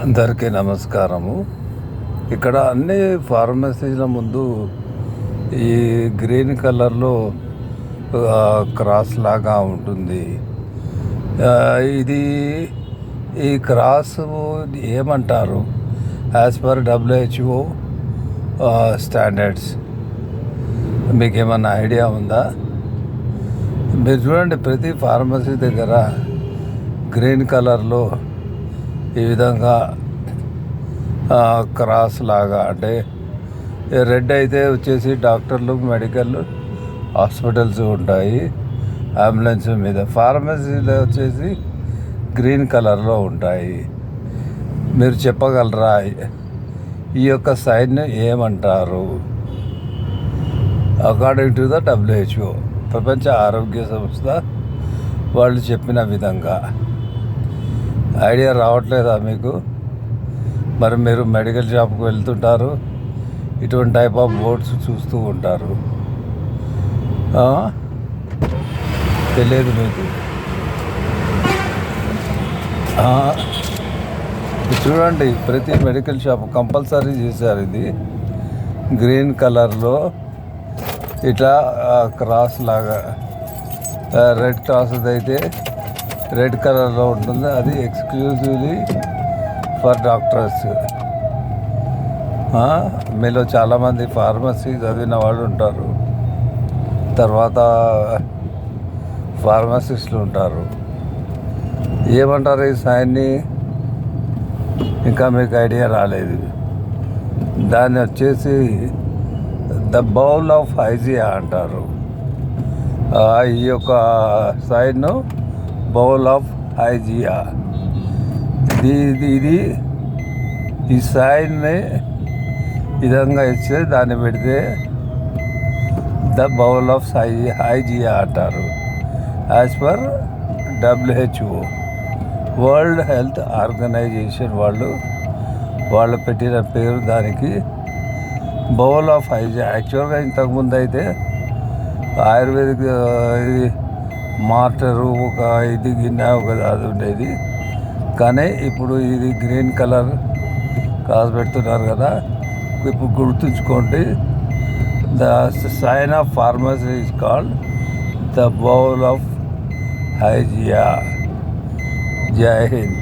అందరికీ నమస్కారము. ఇక్కడ అన్ని ఫార్మసీల ముందు ఈ గ్రీన్ కలర్లో క్రాస్ లాగా ఉంటుంది. ఇది ఈ క్రాస్ ఏమంటారు యాజ్ పర్ WHO స్టాండర్డ్స్? మీకు ఏమన్నా ఐడియా ఉందా? మీరు చూడండి, ప్రతి ఫార్మసీ దగ్గర గ్రీన్ కలర్లో ఈ విధంగా క్రాస్ లాగా, అంటే రెడ్ అయితే వచ్చేసి డాక్టర్లు, మెడికల్ హాస్పిటల్స్ ఉంటాయి అంబులెన్స్ మీద. ఫార్మసీలో వచ్చేసి గ్రీన్ కలర్లో ఉంటాయి. మీరు చెప్పగలరా ఈ యొక్క సైన్ ఏమంటారు? అకార్డింగ్ టు ద WHO, ప్రపంచ ఆరోగ్య సంస్థ వాళ్ళు చెప్పిన విధంగా. ఐడియా రావట్లేదా మీకు? మరి మీరు మెడికల్ షాప్కి వెళ్తుంటారు, ఇటువంటి టైప్ ఆఫ్ బోర్డ్స్ చూస్తూ ఉంటారు. తెలియదు మీకు? చూడండి, ప్రతి మెడికల్ షాప్ కంపల్సరీ చేశారు ఇది. గ్రీన్ కలర్లో ఇట్లా క్రాస్ లాగా, రెడ్ క్రాస్ అయితే రెడ్ కలర్లో ఉంటుంది. అది ఎక్స్క్లూజివ్లీ ఫర్ డాక్టర్స్. మీలో చాలామంది ఫార్మసీ చదివిన వాళ్ళు ఉంటారు, తర్వాత ఫార్మసిస్టులు ఉంటారు. ఏమంటారు ఈ సైన్ని? ఇంకా మీకు ఐడియా రాలేదు. దాన్ని వచ్చేసి ద బౌల్ ఆఫ్ హైజియా అంటారు. ఈ యొక్క సైన్ను బౌల్ ఆఫ్ హైజియా. ఇది ఈ సైన్ని విధంగా ఇస్తే దాన్ని పెడితే ద బౌల్ ఆఫ్ హైజియా అంటారు. As per WHO, World Health Organization వాళ్ళు పెట్టిన పేరు దానికి, బౌల్ ఆఫ్ హైజియా. యాక్చువల్గా ఇంతకుముందు అయితే ఆయుర్వేదిక్ మాస్టరు ఒక ఇది గిన్నె ఒక అది ఉండేది, కానీ ఇప్పుడు ఇది గ్రీన్ కలర్ కాసు పెడుతున్నారు కదా. ఇప్పుడు గుర్తుంచుకోండి, the sign of pharmacy is called the bowl of Hygieia. జై హింద్.